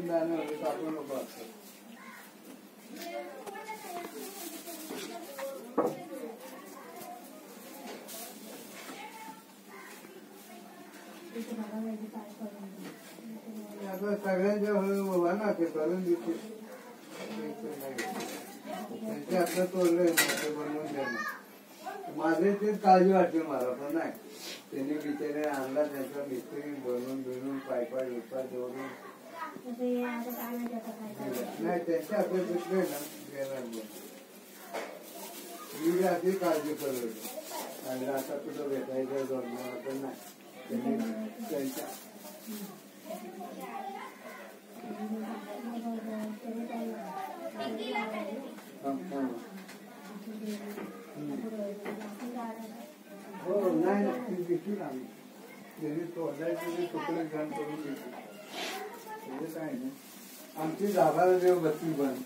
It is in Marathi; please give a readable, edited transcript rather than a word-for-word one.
दाणे होते टाकू नको असं. आता सगळ्यांच्या व्हा ना ते करून देते त्यांचे आपलं तोडलंय ते बनवून देणं. माझे तेच काळजी वाटते मला पण नाही त्यांनी बिचारे आणला त्यांचा मिस्त्री बनवून बिनून पायपा विपा जोडून नाही त्यांच्या आपल्या दुसरे ना घेणार मी अशी काळजी करत होतो आणि आता कुठं भेटायचं जोडणार पण नाही त्यांच्या हो नाही ती दिसली आम्ही त्यांनी तोडायचे तुकडे घाण करून दिले म्हणजे काय नाही आमची जागा देव बत्ती बंद